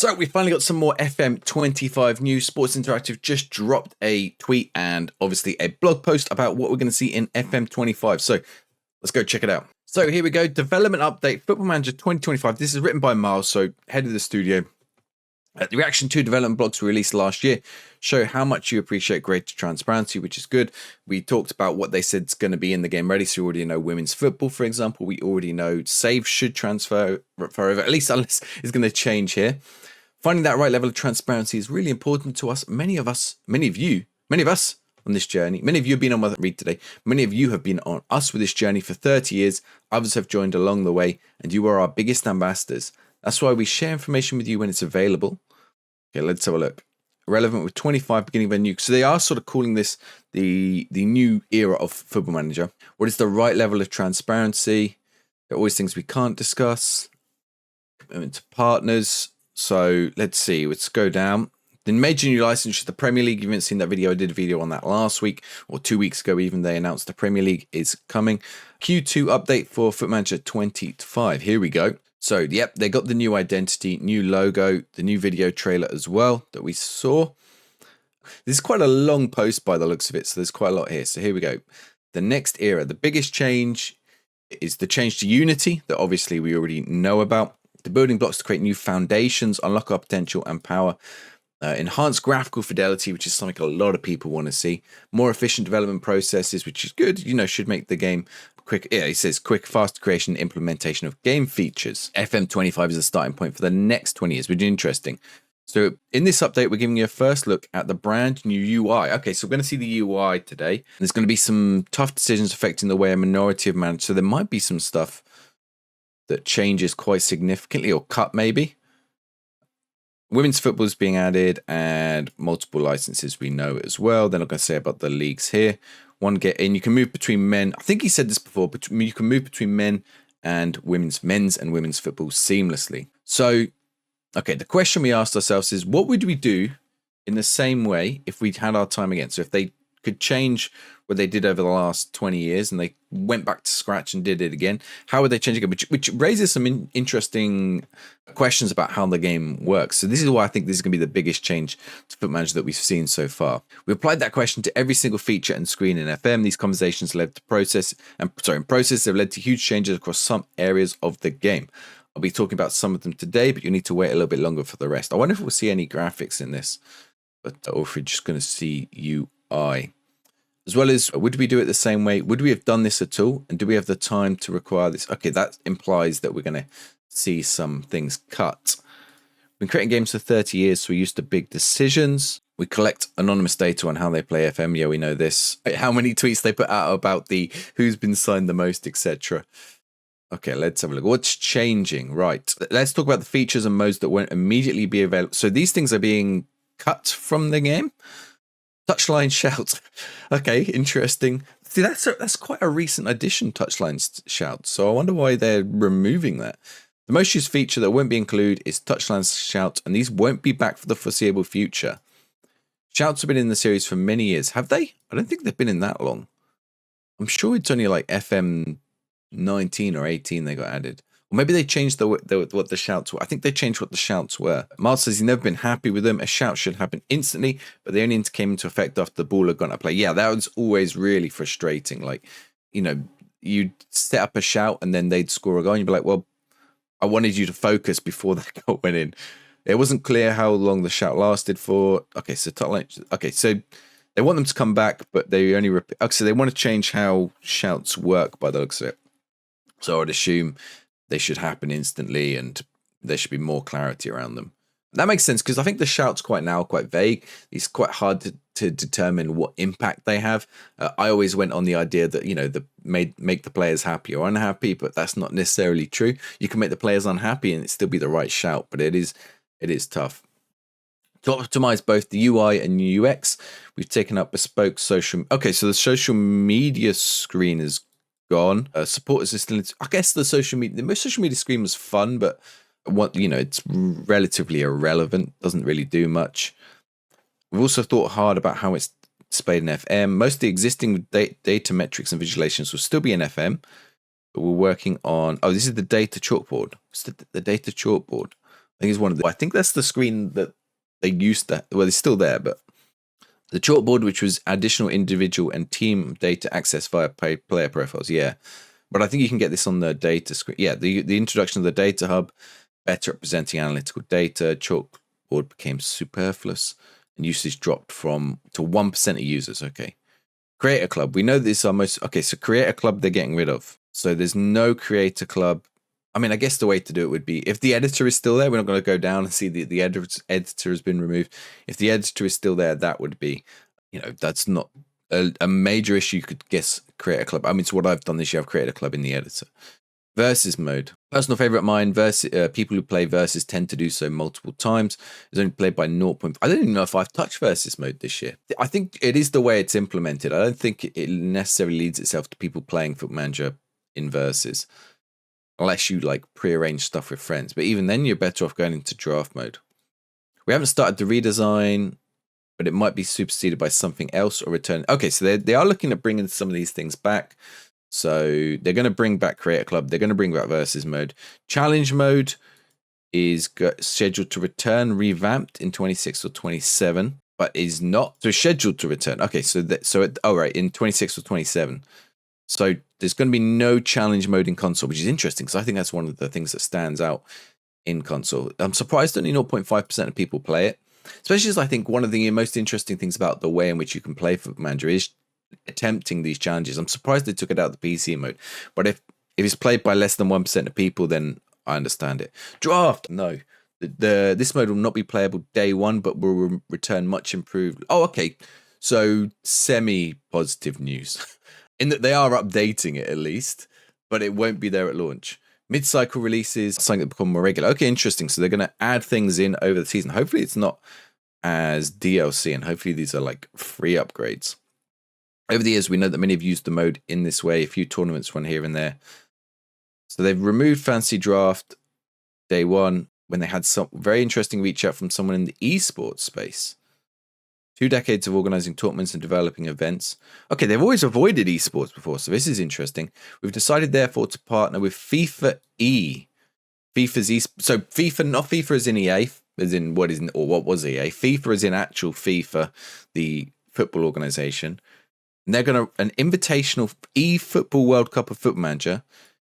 So we finally got some more FM25 news. Sports Interactive just dropped a tweet and obviously a blog post about what we're going to see in FM25. So let's go check it out. So here we go. Development update, Football Manager 2025. This is written by Miles, so head of the studio. The reaction to development blogs released last year show how much you appreciate greater transparency, which is good. We talked about what they said is going to be in the game ready. So we already know women's football, for example. We already know saves should transfer over, at least unless it's going to change here. Finding that right level of transparency is really important to us. Many of us on this journey. Many of you have been on my read today. Many of you have been on us with this journey for 30 years. Others have joined along the way, and you are our biggest ambassadors. That's why we share information with you when it's available. Okay, let's have a look. Relevant with 25, beginning of a new. So they are sort of calling this the new era of Football Manager. What is the right level of transparency? There are always things we can't discuss. Commitment to partners. So let's see, let's go down. The major new license is the Premier League. You haven't seen that video. I did a video on that last week or 2 weeks ago. Even they announced the Premier League is coming. Q2 update for Football Manager 25. Here we go. So, yep, they got the new identity, new logo, the new video trailer as well that we saw. This is quite a long post by the looks of it, so there's quite a lot here. So here we go. The next era. The biggest change is the change to Unity that obviously we already know about. The building blocks to create new foundations, unlock our potential and power. Enhanced graphical fidelity, which is something a lot of people want to see. More efficient development processes, which is good, should make the game quick. Yeah, it says quick, fast creation, implementation of game features. FM25 is a starting point for the next 20 years, which is interesting. So in this update, we're giving you a first look at the brand new UI. Okay, so we're going to see the UI today. There's going to be some tough decisions affecting the way a minority of managed. So there might be some stuff that changes quite significantly or cut maybe. Women's football is being added and multiple licenses we know as well. They're not going to say about the leagues here. One get in. You can move between men. I think he said this before, but you can move between men's and women's football seamlessly. So, okay, the question we asked ourselves is, what would we do in the same way if we'd had our time again? So if they could change what they did over the last 20 years and they went back to scratch and did it again, how would they change it again? Which raises some interesting questions about how the game works. So this is why I think this is going to be the biggest change to Football Manager that we've seen so far. We applied that question to every single feature and screen in FM. These conversations led to in process have led to huge changes across some areas of the game. I'll be talking about some of them today, but you need to wait a little bit longer for the rest. I wonder if we'll see any graphics in this, or if we're just going to see UI. As well as, would we do it the same way? Would we have done this at all? And do we have the time to require this? Okay, that implies that we're going to see some things cut. We've been creating games for 30 years, so we're used to big decisions. We collect anonymous data on how they play FM. Yeah, we know this. How many tweets they put out about the who's been signed the most, etc. Okay, let's have a look. What's changing? Right. Let's talk about the features and modes that won't immediately be available. So these things are being cut from the game. Touchline shout. Okay, interesting. See, that's quite a recent addition, touchline shout. So I wonder why they're removing that. The most used feature that won't be included is touchline shout, and these won't be back for the foreseeable future. Shouts have been in the series for many years. Have they? I don't think they've been in that long. I'm sure it's only like FM19 or 18 they got added. Or maybe they changed what the shouts were. I think they changed what the shouts were. Miles says he's never been happy with them. A shout should happen instantly, but they only came into effect after the ball had gone to play. Yeah, that was always really frustrating. Like, you'd set up a shout and then they'd score a goal and you'd be like, well, I wanted you to focus before that goal went in. It wasn't clear how long the shout lasted for. Okay, so they want them to come back, but they only so they want to change how shouts work by the looks of it. So I'd assume they should happen instantly and there should be more clarity around them. That makes sense because I think the shout's quite vague. It's quite hard to determine what impact they have. I always went on the idea that, make the players happy or unhappy, but that's not necessarily true. You can make the players unhappy and it still be the right shout, but it is tough. To optimize both the UI and UX, we've taken up bespoke social. Okay, so the social media screen is gone. Support assistant. I guess the social media screen was fun, but it's relatively irrelevant. Doesn't really do much. We've also thought hard about how it's displayed in FM. Most of the existing data metrics and visualizations will still be in FM, but we're working on. Oh, this is the data chalkboard. It's the data chalkboard. think it's one of the. I think that's the screen that they used to. Well, it's still there, but the chalkboard, which was additional individual and team data access via player profiles. Yeah, but I think you can get this on the data screen. Yeah, the introduction of the data hub, better representing analytical data. Chalkboard became superfluous, and usage dropped to 1% of users. Okay. Creator Club. We know this is our most... Okay, so Creator Club they're getting rid of. So there's no Creator Club. I mean, I guess the way to do it would be, if the editor is still there, we're not going to go down and see the editor has been removed. If the editor is still there, that would be, that's not a major issue. You could guess Creator Club. I mean, it's what I've done this year. I've created a club in the editor. Versus mode. Personal favorite of mine, people who play versus tend to do so multiple times. It's only played by 0. I don't even know if I've touched versus mode this year. I think it is the way it's implemented. I don't think it necessarily leads itself to people playing Football Manager in versus, unless you like pre-arrange stuff with friends. But even then, you're better off going into draft mode. We haven't started the redesign, but it might be superseded by something else or return. Okay, so they are looking at bringing some of these things back. So they're going to bring back Creator Club. They're going to bring back versus mode. Challenge mode is scheduled to return revamped in 26 or 27, but is not. So scheduled to return. Okay, in 26 or 27. So there's going to be no challenge mode in console, which is interesting because I think that's one of the things that stands out in console. I'm surprised only 0.5% of people play it, especially as I think one of the most interesting things about the way in which you can play Football Manager is attempting these challenges. I'm surprised they took it out of the PC mode, but if it's played by less than 1% of people, then I understand it. Draft, no. This mode will not be playable day one, but will return much improved. Oh, okay. So semi-positive news in that they are updating it at least, but it won't be there at launch. Mid-cycle releases, something that become more regular. Okay, interesting. So they're going to add things in over the season. Hopefully it's not as DLC, and hopefully these are like free upgrades. Over the years, we know that many have used the mode in this way. A few tournaments run here and there. So they've removed Fantasy Draft day one when they had some very interesting reach out from someone in the esports space. 2 decades of organizing tournaments and developing events. Okay, they've always avoided esports before, so this is interesting. We've decided, therefore, to partner with FIFA E. So FIFA, not FIFA as in EA, as in what was EA. FIFA as in actual FIFA, the football organization. And they're going to an invitational eFootball World Cup of Football Manager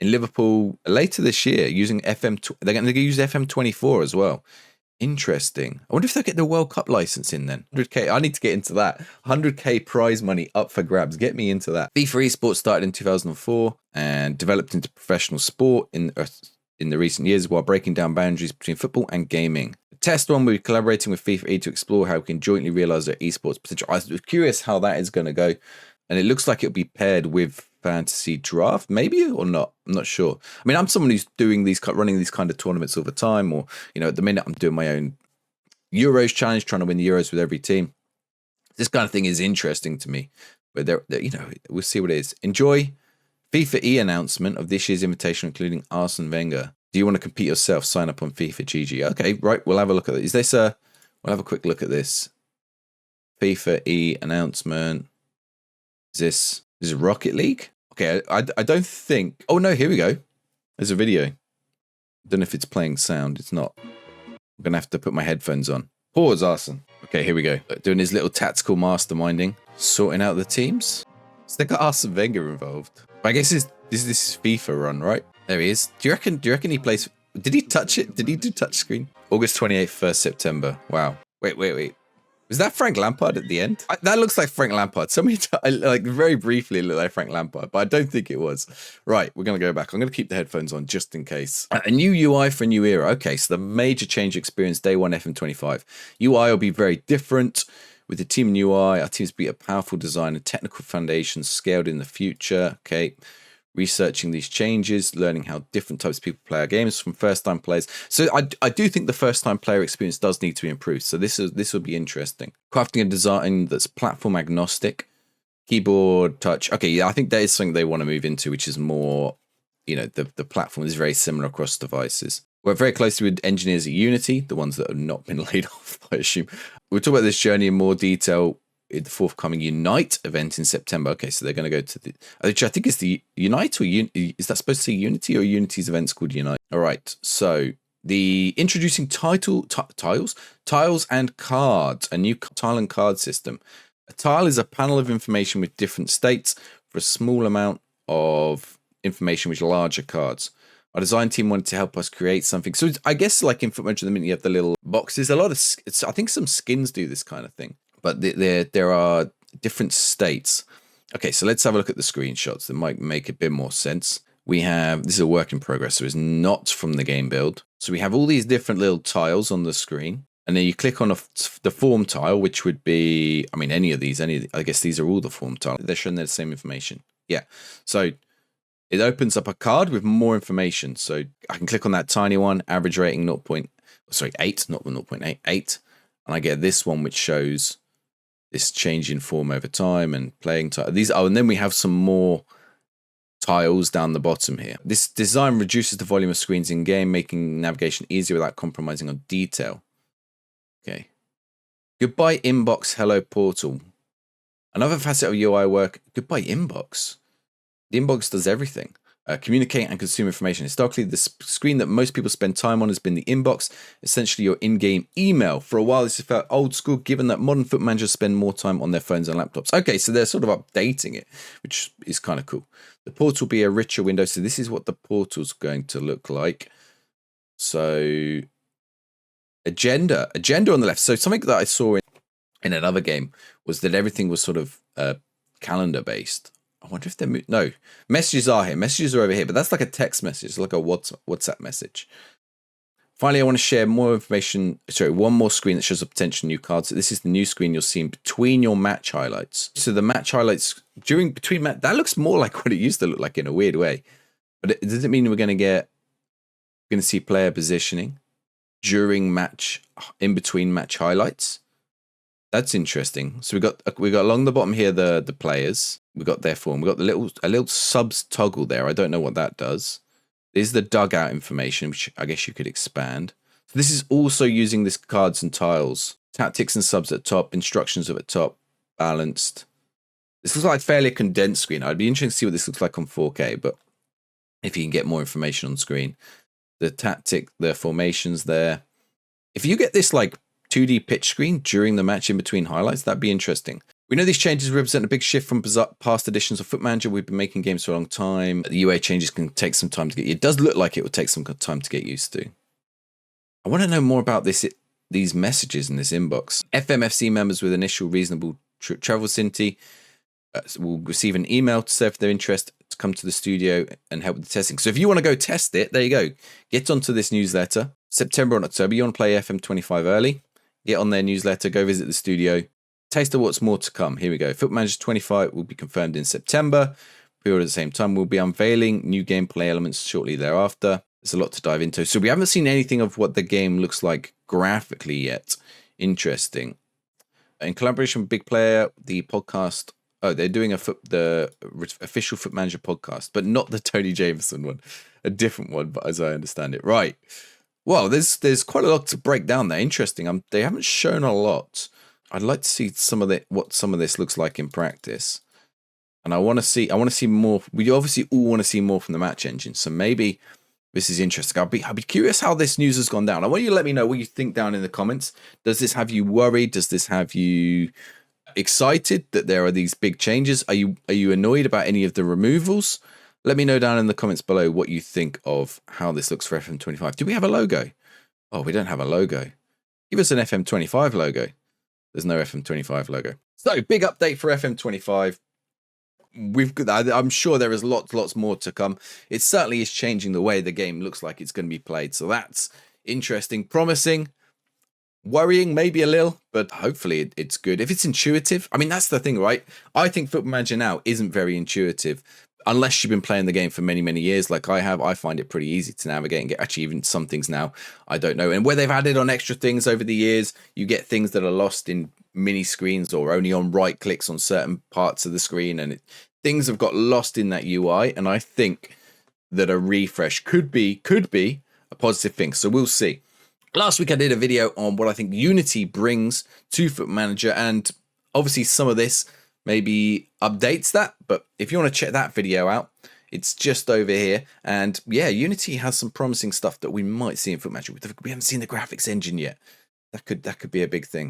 in Liverpool later this year using FM. They're going to use FM25 as well. Interesting. I wonder if they'll get the World Cup license in then. 100k. I need to get into that. 100k prize money up for grabs. Get me into that. FIFA eSports started in 2004 and developed into professional sport in the recent years while breaking down boundaries between football and gaming. Test one, we're collaborating with FIFA E to explore how we can jointly realize their esports potential. I was curious how that is going to go, and it looks like it'll be paired with Fantasy Draft, maybe or not. I'm not sure. I mean, I'm someone who's running these kind of tournaments all the time, or at the minute I'm doing my own Euros challenge, trying to win the Euros with every team. This kind of thing is interesting to me, but we'll see what it is. Enjoy FIFA E announcement of this year's invitation, including Arsene Wenger. Do you want to compete yourself? Sign up on FIFA GG. Okay, right. We'll have a look at it. We'll have a quick look at this. FIFA E announcement. Is this Rocket League? Okay, I don't think. Oh no, here we go. There's a video. Don't know if it's playing sound. It's not. I'm gonna have to put my headphones on. Pause, Arsene. Okay, here we go. Doing his little tactical masterminding, sorting out the teams. So they got Arsene Wenger involved. But I guess this is FIFA run, right? There he is. Do you reckon he plays? Did he touch it? Did he do touch screen? August 28th, 1st September. Wow. Wait. Was that Frank Lampard at the end? That looks like Frank Lampard. Very briefly, it looked like Frank Lampard, but I don't think it was. Right, we're going to go back. I'm going to keep the headphones on just in case. A new UI for a new era. Okay, so the major change experience day one FM25. UI will be very different. With the team UI, our teams be a powerful design and technical foundations scaled in the future. Okay. Researching these changes, learning how different types of people play our games from first-time players. So I do think the first-time player experience does need to be improved. So this will be interesting. Crafting a design that's platform agnostic, keyboard, touch. Okay, yeah, I think that is something they want to move into, which is more, the platform is very similar across devices. Work very closely with engineers at Unity, the ones that have not been laid off, I assume. We'll talk about this journey in more detail in the forthcoming Unite event in September. Okay, so they're going to go to which I think is the Unite, or is that supposed to say Unity, or Unity's event's called Unite? All right, so The introducing tiles and cards, a new tile and card system. A tile is a panel of information with different states for a small amount of information with larger cards. Our design team wanted to help us create something. So I guess like in FootManager, the minute you have the little boxes, a lot of I think some skins do this kind of thing, but there are different states. Okay, so let's have a look at the screenshots that might make a bit more sense. We have, this is a work in progress, so it's not from the game build. So we have all these different little tiles on the screen, and then you click on the form tile, which would be, I mean, any of these, I guess these are all the form tiles. They're showing the same information. Yeah, so it opens up a card with more information. So I can click on that tiny one, average rating 8, not 0.8, 8. And I get this one, which shows this change in form over time and playing time. And then we have some more tiles down the bottom here. This design reduces the volume of screens in game, making navigation easier without compromising on detail. Okay. Goodbye inbox, hello portal. Another facet of UI work. Goodbye inbox. The inbox does everything. Communicate and consume information. Historically, the screen that most people spend time on has been the inbox, essentially your in-game email. For a while, this has felt old school, given that modern foot managers spend more time on their phones and laptops. Okay, so they're sort of updating it, which is kind of cool. The portal will be a richer window. So this is what the portal's going to look like. So agenda on the left. So something that I saw in another game was that everything was sort of calendar based. I wonder if they're no messages are here. Messages are over here, but that's like a text message, it's like a WhatsApp message. Finally, I want to share more information. Sorry, one more screen that shows the potential new cards. So this is the new screen you'll see in between your match highlights. So the match highlights between match, that looks more like what it used to look like in a weird way. But it doesn't mean we're going to see player positioning during match, in between match highlights. That's interesting. So we got along the bottom here the players. We got their form. We got a little subs toggle there. I don't know what that does. This is the dugout information, which I guess you could expand. So this is also using this cards and tiles. Tactics and subs at top. Instructions are at top. Balanced. This looks like fairly condensed screen. I'd be interested to see what this looks like on 4K, but if you can get more information on screen. The formations there. If you get this like 2D pitch screen during the match in between highlights, that'd be interesting. We know these changes represent a big shift from past editions of Foot Manager. We've been making games for a long time. The UA changes can take some time to get. It does look like it will take some time to get used to. I want to know more about these messages in this inbox. FMFC members with initial reasonable travel vicinity will receive an email to say if they're interested to come to the studio and help with the testing. So if you want to go test it, there you go. Get onto this newsletter. September and October, you want to play FM25 early. Get on their newsletter, go visit the studio. Taste of what's more to come. Here we go. Foot Manager 25 will be confirmed in September. Pre-order at the same time. We'll be unveiling new gameplay elements shortly thereafter. There's a lot to dive into. So we haven't seen anything of what the game looks like graphically yet. Interesting. In collaboration with Big Player, the podcast. Oh, they're doing the official Foot Manager podcast, but not the Tony Jameson one. A different one, but as I understand it. Right. Well, there's quite a lot to break down there. Interesting. They haven't shown a lot. I'd like to see what some of this looks like in practice, and I want to see more. We obviously all want to see more from the match engine. So maybe this is interesting. I'll be curious how this news has gone down. I want you to let me know what you think down in the comments. Does this have you worried? Does this have you excited that there are these big changes? Are you annoyed about any of the removals? Let me know down in the comments below what you think of how this looks for FM25. Do we have a logo? Oh, we don't have a logo. Give us an FM25 logo. There's no FM25 logo. So, big update for FM25. I'm sure there is lots more to come. It certainly is changing the way the game looks like it's going to be played. So that's interesting, promising, worrying maybe a little, but hopefully it's good. If it's intuitive, I mean, that's the thing, right? I think Foot Manager now isn't very intuitive. Unless you've been playing the game for many years like I have, I find it pretty easy to navigate and get. Actually, even some things now I don't know. And where they've added on extra things over the years, you get things that are lost in mini screens or only on right clicks on certain parts of the screen, and things have got lost in that UI. And I think that a refresh could be a positive thing. So we'll see. Last week I did a video on what I think Unity brings to Foot Manager, and obviously some of this maybe updates that, but if you want to check that video out, It's just over here. And yeah, Unity has some promising stuff that we might see in FootMagic. We haven't seen the graphics engine yet. That could be a big thing.